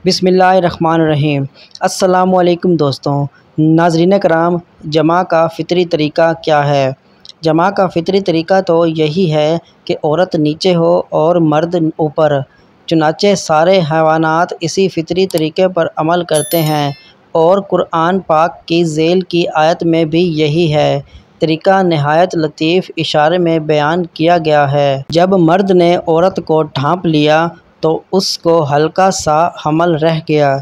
بسم اللہ الرحمن الرحیم۔ السلام علیکم دوستوں، ناظرین کرام، جماع کا فطری طریقہ کیا ہے؟ جماع کا فطری طریقہ تو یہی ہے کہ عورت نیچے ہو اور مرد اوپر۔ چنانچہ سارے حیوانات اسی فطری طریقے پر عمل کرتے ہیں اور قرآن پاک کی ذیل کی آیت میں بھی یہی ہے۔ طریقہ نہایت لطیف اشارے میں بیان کیا گیا ہے۔ جب مرد نے عورت کو ڈھانپ لیا تو اس کو ہلکا سا حمل رہ گیا۔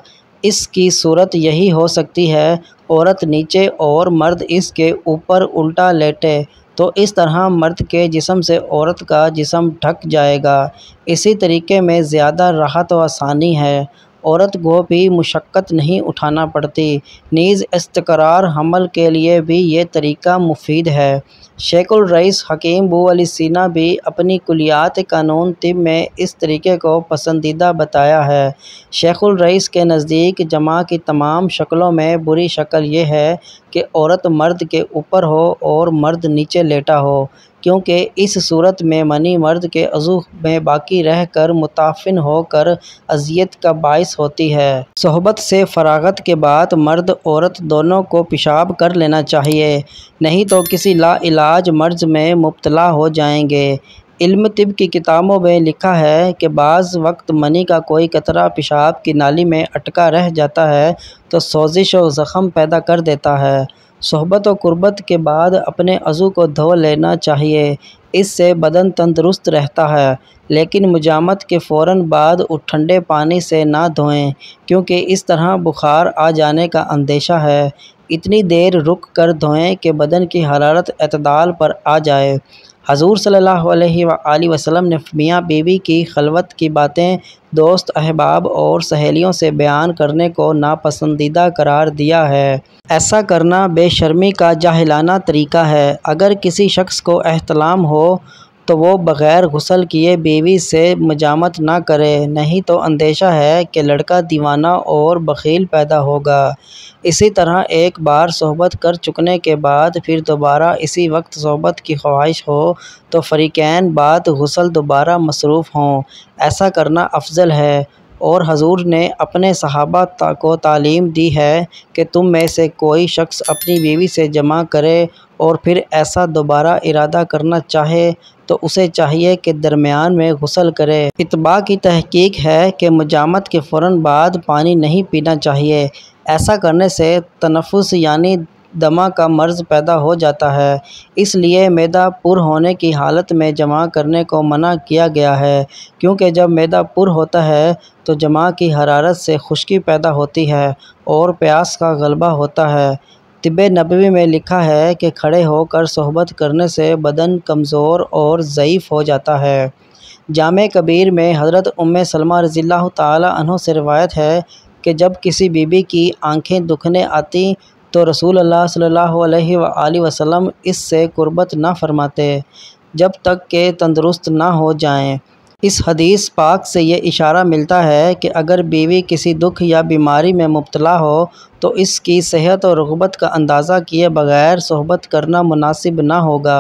اس کی صورت یہی ہو سکتی ہے، عورت نیچے اور مرد اس کے اوپر الٹا لیٹے تو اس طرح مرد کے جسم سے عورت کا جسم ڈھک جائے گا۔ اسی طریقے میں زیادہ راحت و آسانی ہے، عورت کو بھی مشقت نہیں اٹھانا پڑتی، نیز استقرار حمل کے لیے بھی یہ طریقہ مفید ہے۔ شیخ الرئیس حکیم بو علی سینا بھی اپنی کلیات قانون طب میں اس طریقے کو پسندیدہ بتایا ہے۔ شیخ الرئیس کے نزدیک جماع کی تمام شکلوں میں بری شکل یہ ہے کہ عورت مرد کے اوپر ہو اور مرد نیچے لیٹا ہو، کیونکہ اس صورت میں منی مرد کے عضو میں باقی رہ کر متعفن ہو کر اذیت کا باعث ہوتی ہے۔ صحبت سے فراغت کے بعد مرد عورت دونوں کو پیشاب کر لینا چاہیے، نہیں تو کسی لا علاج مرض میں مبتلا ہو جائیں گے۔ علم طب کی کتابوں میں لکھا ہے کہ بعض وقت منی کا کوئی قطرہ پیشاب کی نالی میں اٹکا رہ جاتا ہے تو سوزش و زخم پیدا کر دیتا ہے۔ صحبت و قربت کے بعد اپنے عضو کو دھو لینا چاہیے، اس سے بدن تندرست رہتا ہے، لیکن مجامت کے فوراً بعد ٹھنڈے پانی سے نہ دھوئیں، کیونکہ اس طرح بخار آ جانے کا اندیشہ ہے۔ اتنی دیر رک کر دھوئیں کہ بدن کی حرارت اعتدال پر آ جائے۔ حضور صلی اللہ علیہ وآلہ وسلم نے میاں بیوی کی خلوت کی باتیں دوست احباب اور سہیلیوں سے بیان کرنے کو ناپسندیدہ قرار دیا ہے۔ ایسا کرنا بے شرمی کا جاہلانہ طریقہ ہے۔ اگر کسی شخص کو احتلام ہو تو وہ بغیر غسل کیے بیوی سے مجامت نہ کرے، نہیں تو اندیشہ ہے کہ لڑکا دیوانہ اور بخیل پیدا ہوگا۔ اسی طرح ایک بار صحبت کر چکنے کے بعد پھر دوبارہ اسی وقت صحبت کی خواہش ہو تو فریقین بعد غسل دوبارہ مصروف ہوں، ایسا کرنا افضل ہے۔ اور حضور نے اپنے صحابہ کو تعلیم دی ہے کہ تم میں سے کوئی شخص اپنی بیوی سے جماع کرے اور پھر ایسا دوبارہ ارادہ کرنا چاہے تو اسے چاہیے کہ درمیان میں غسل کرے۔ اتباع کی تحقیق ہے کہ مجامت کے فوراً بعد پانی نہیں پینا چاہیے، ایسا کرنے سے تنفس یعنی دمہ کا مرض پیدا ہو جاتا ہے، اس لیے معدہ پر ہونے کی حالت میں جماع کرنے کو منع کیا گیا ہے، کیونکہ جب معدہ پر ہوتا ہے تو جماع کی حرارت سے خشکی پیدا ہوتی ہے اور پیاس کا غلبہ ہوتا ہے۔ طب نبوی میں لکھا ہے کہ کھڑے ہو کر صحبت کرنے سے بدن کمزور اور ضعیف ہو جاتا ہے۔ جامع کبیر میں حضرت ام سلمہ رضی اللہ تعالی عنہ سے روایت ہے کہ جب کسی بیوی کی آنکھیں دکھنے آتی تو رسول اللہ صلی اللہ علیہ وآلہ وسلم اس سے قربت نہ فرماتے جب تک کہ تندرست نہ ہو جائیں۔ اس حدیث پاک سے یہ اشارہ ملتا ہے کہ اگر بیوی کسی دکھ یا بیماری میں مبتلا ہو تو اس کی صحت اور رغبت کا اندازہ کیے بغیر صحبت کرنا مناسب نہ ہوگا،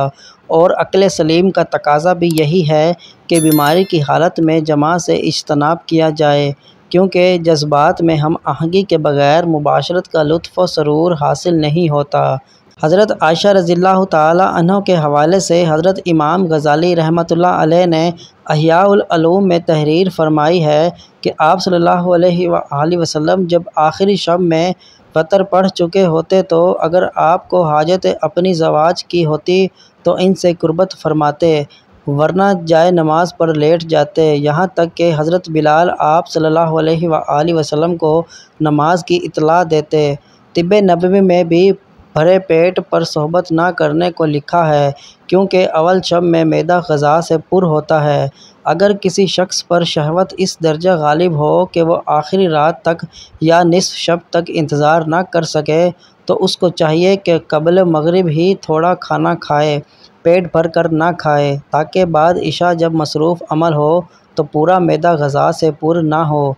اور عقل سلیم کا تقاضا بھی یہی ہے کہ بیماری کی حالت میں جماع سے اجتناب کیا جائے، کیونکہ جذبات میں ہم آہنگی کے بغیر مباشرت کا لطف و سرور حاصل نہیں ہوتا۔ حضرت عائشہ رضی اللہ تعالی عنہ کے حوالے سے حضرت امام غزالی رحمۃ اللہ علیہ نے احیاء العلوم میں تحریر فرمائی ہے کہ آپ صلی اللہ علیہ وآلہ وسلم جب آخری شب میں وتر پڑھ چکے ہوتے تو اگر آپ کو حاجت اپنی زواج کی ہوتی تو ان سے قربت فرماتے، ورنہ جائے نماز پر لیٹ جاتے، یہاں تک کہ حضرت بلال آپ صلی اللہ علیہ وآلہ وسلم کو نماز کی اطلاع دیتے۔ طب نبوی میں بھی بھرے پیٹ پر صحبت نہ کرنے کو لکھا ہے، کیونکہ اول شب میں معدہ غذا سے پر ہوتا ہے۔ اگر کسی شخص پر شہوت اس درجہ غالب ہو کہ وہ آخری رات تک یا نصف شب تک انتظار نہ کر سکے تو اس کو چاہیے کہ قبل مغرب ہی تھوڑا کھانا کھائے، پیٹ بھر کر نہ کھائے، تاکہ بعد عشاء جب مصروف عمل ہو تو پورا معدہ غذا سے پر نہ ہو۔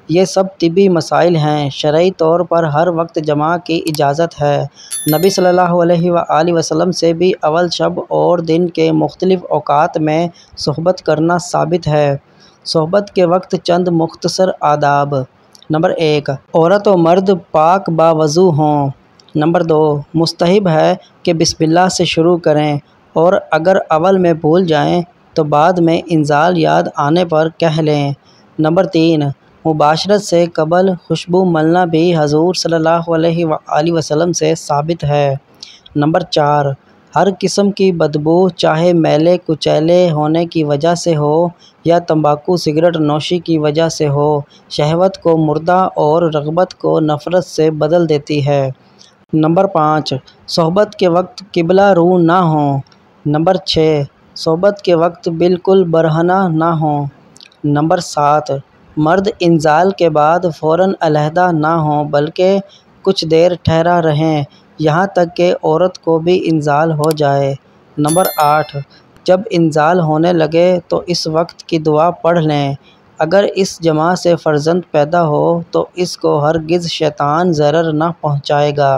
یہ سب طبی مسائل ہیں، شرعی طور پر ہر وقت جماع کی اجازت ہے۔ نبی صلی اللہ علیہ وآلہ وسلم سے بھی اول شب اور دن کے مختلف اوقات میں صحبت کرنا ثابت ہے۔ صحبت کے وقت چند مختصر آداب۔ نمبر 1، عورت و مرد پاک باوضو ہوں۔ نمبر 2، مستحب ہے کہ بسم اللہ سے شروع کریں اور اگر اول میں بھول جائیں تو بعد میں انزال یاد آنے پر کہہ لیں۔ نمبر 3، مباشرت سے قبل خوشبو ملنا بھی حضور صلی اللہ علیہ وآلہ وسلم سے ثابت ہے۔ نمبر 4، ہر قسم کی بدبو چاہے میلے کچیلے ہونے کی وجہ سے ہو یا تمباکو سگریٹ نوشی کی وجہ سے ہو، شہوت کو مردہ اور رغبت کو نفرت سے بدل دیتی ہے۔ نمبر 5، صحبت کے وقت قبلہ رو نہ ہوں۔ نمبر 6، صحبت کے وقت بالکل برہنہ نہ ہوں۔ نمبر 7، مرد انزال کے بعد فوراً علیحدہ نہ ہوں بلکہ کچھ دیر ٹھہرا رہیں یہاں تک کہ عورت کو بھی انزال ہو جائے۔ نمبر 8، جب انزال ہونے لگے تو اس وقت کی دعا پڑھ لیں۔ اگر اس جماع سے فرزند پیدا ہو تو اس کو ہرگز شیطان ضرر نہ پہنچائے گا۔